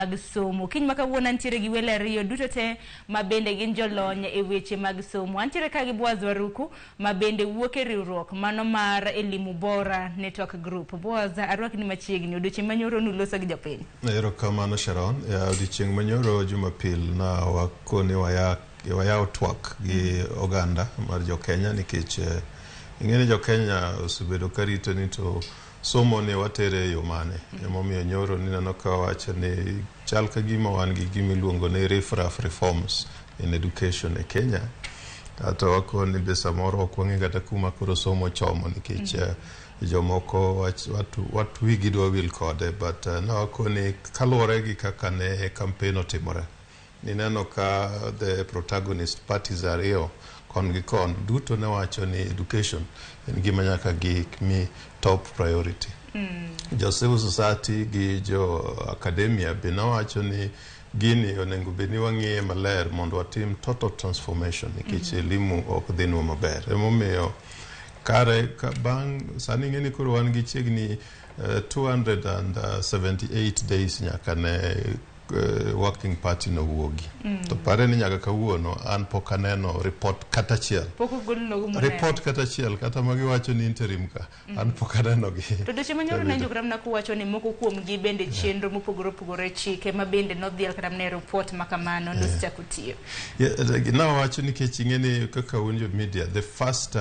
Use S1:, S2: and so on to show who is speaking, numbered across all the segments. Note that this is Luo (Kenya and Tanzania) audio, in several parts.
S1: mag somo kiny makawuono antiere gi wele ariyo duto te mabende gin jolony e weche mag somo. Antiere ka gi Boaz Waruku mabende wuok e riwruok mano mar Elimu Bora Network Group. Boaz, arwakni machiegni odiochieng' manyoro nuloso gi jopiny.
S2: Erokamano Sharon, odiochieng' manyoro Jumapil na wakone waya twak gi oganda mar jo-Kenya nikech ing'eni jo-Kenya osebedo karito ni to somo ne watere yo mane. Emomiyo nyoro nineno ka wacho ni chal ka gima wan gi gima iluongo ni riff-raff reforms in education e Kenya. Ato wakoni be samoro ok wang'e kata kuma koro somo chomo nikech jomoko watu wigi dwa wil kode, but na wakoni kaluwore gi kaka ne campaign otimore. Nineno ka the protagonist parties ariyo kon gi kon duto ne wacho ni education en gima nyaka gik mi top priority. Jo civil society gi jo academia be ne wacho ni gini onego bed ni wang'iye maler mondo watim total transformation nikech elimu ok dhi nwa maber. Emomiyo kare bang' sani ng'eni koro wan gi chiegni 278 days nyaka ne working party no wuogi. To pare ni nyaka kawuono an pok aneno report kata chiel. Report kata chiel kata magi wacho ni interim ka an pok aneno gi.
S1: To doche manyoro na jogram na kuwacho ni moko kuom gi bende chenro mopogore opogore chike ma bende nodhiel kata ne report makamano nosechako tiyo.
S2: Na wacho ni kech ing'eni kaka unjo media the first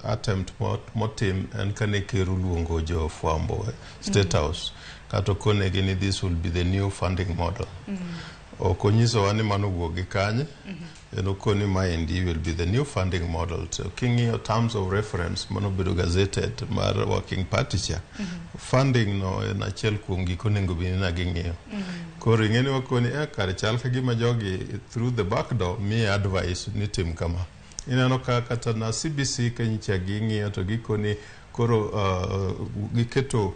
S2: attempt motim en kane Keru luongo jo fwambo State House. Kato kone gini this will be the new funding model. Okonyiso wani mano wuogi kanye. Eno koni maendi will be the new funding model. So king'iyo terms of reference mano bedo gazetted mar working party cha. Funding no en achiel kuom gik onego bini na ging'iyo. Koro ing'eni wakoni kare chal ka gima jogi through the back door mi advice ni tim kama. Inano ka kata na CBC kenyicha ging'iyo to gikoni koro giketo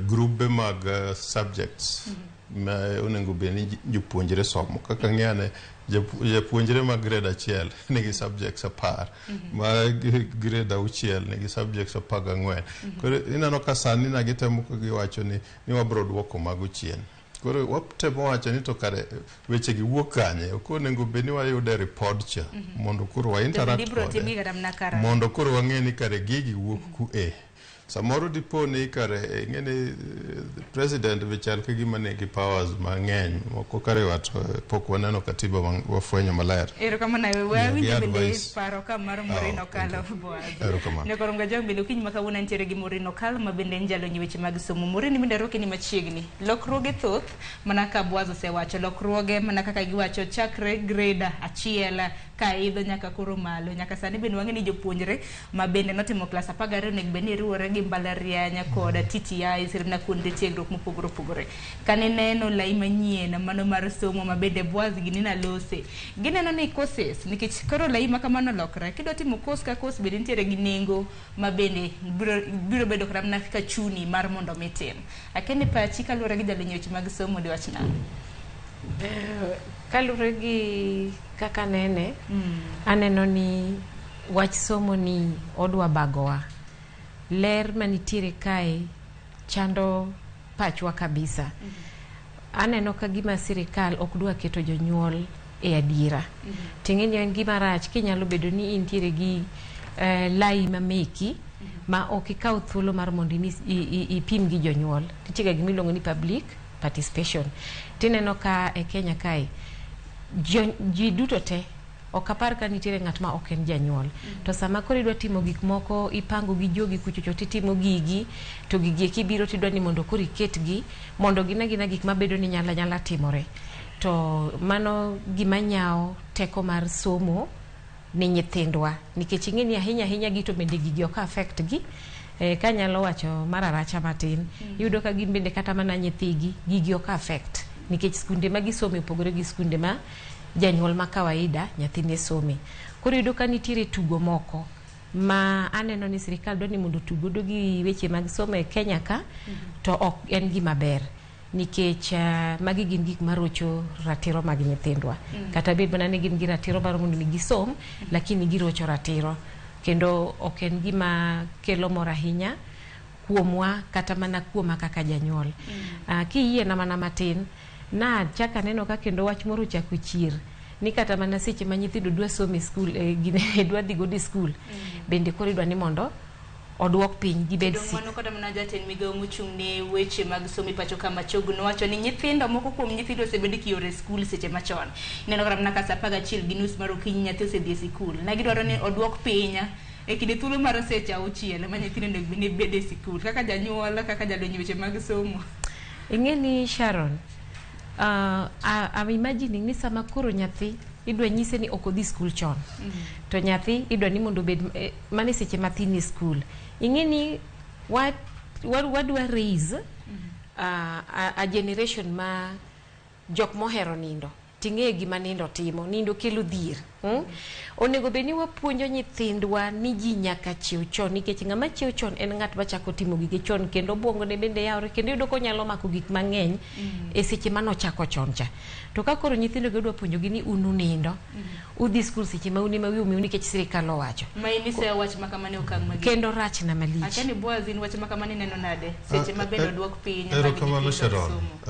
S2: grube mag subjects ma onego beni jopuonjre somo kaka ng'ane jopuonjre mag grade achiel nigi subjects 10 ma grade auchiel nigi subjects 14. Koro inano ka sani na gitemo giwacho ni wabro duoko mago chien. Koro watemo wacho ni to kare weche gi wuok kanye ok onego beni wayude report cha mondo koro wa interact mondo koro wang'e ni kare gigi wuok ku samoro dipo ni kare ng'ene president vichal ka gima ne gi powers mang'eny moko kare wat pok waneno katiba wafwenyo maler.
S1: Erokamano winjo bende paro ka mar Morino Kalo Boaz. Ne koronga jog bende kiny makawuono nitiere gi Morino Kalo ma bende njalo nyi weche mag somo. Morino bende roke ni machiegni lokruoge thoth mana ka Boaz osewacho lokruoge mana kaka giwacho chakre grade achiel ka idho nyaka koro malo nyaka sani bende wang'e ni jopuonjre ma bende notimo class 12 onego bed ni riwore gi mbalarianya koda TTI sirna kuonde tiegruok mopogore opogore. Kane neno lai manyien mano mar somo ma bende Boaz ginina lose gineno ni courses nikech koro lai makamano lokre kidwa timo course ka course bende nitiere gi nengo ma bende biro bedo kram na ka chuni mar mondo mitim. Akene pachi kaluwore gi jalonyo weche mag somo di wachna
S3: kaluwore gi kaka nene aneno ni wach somo ni odwa bagowa ler manitiere kae chando pachwa kabisa. Aneno ka gima sirikal ok dwa keto jonyuol e adiera. Ting'eni en gima rach kinyalo bedo ni intiere gi lai mameki ma ok ikaw thuolo mar mondo ipim gi jonyuol. Tichega gima iluongo ni public participation. Tineno ka e Kenya kae ji duto te okapar ka nitiere ng'at ma ok en janyuol. To sama koro idwa timo gik moko ipango gi jogi kuchocho titimo gigi to gigi kibiro tidwa ni mondo koro iketgi mondo gina gik mabedo ni nyala timore. To mano gima nyao teko mar somo ni nyithindwa nikech ing'eni ahinya gi to bende gigi ok affect gi. Ka nyalo wacho mararacha matin yudo ka gin bende kata mana nyithigi gigi ok affect nikech skunde ma gisome opogore gi skunde ma janyuol ma kawaida nyathine some. Koro yudo ka nitiere tugo moko ma aneno ni sirikal dwani mondo tugo do gi weche mag somo e Kenya ka to ok en gima ber nikech magi gin gik marocho ratiro mag nyithindwa. Kata bed mana ni gin gi ratiro mar mondo gisom lakini girocho ratiro kendo ok en gima kelo mor ahinya kuomwa kata mana kuoma kaka janyuol. Kiyie na mana matin na chaka neno ka kendo wach moro chako chir ni kata mana seche ma nyithindo dwa somo e skul gine dwa dhi go di skul bende koro idwa ni mondo odwok piny gibed
S1: si. Mano kata mana jatend migawo mochung' ne weche mag somo pacho kama Choguno wacho ni nyithindo moko kuom nyithindo osebed kiore skul seche machon. Neno kata mana ka saa 11:30 mar okinyi nyathi osedhi e skul. Na gidwaro ni odwok piny e kinde thuolo mar seche 6 ma nyithindo ne bede e skul kaka janyuol kaka jalony weche mag somo.
S3: Ing'eni Sharon, I'm imagining ni sama koro nyathi idwa nyise ni ok odhi skul chon. To nyathi idwa ni mondo bed mane seche mathin e skul. Ing'eni wadwa raise a generation ma jok mohero nindo. Ting'e gima nindo timo, nindo kelo dhier. Onego beni wapuonjo nyithindwa ni ji nyaka chiew chon nikech ng'ama chiew chon en ng'at machako timo gige chon kendo obwongo ne bende yawre kendo yudo ko nyalo mako gik mang'eny e seche mano chako chon cha. To ka koro nyithindo gidwa puonjogi ni unu nindo, udhi skul seche ma uni ma wiu nikech sirikal owacho.
S1: Ma ini se wach makamane okang' magi.
S3: Kendo rach na malich.
S1: Achani Boaz in wach makamane neno nade seche ma bende odwok piny.
S2: Erokamano Sharon.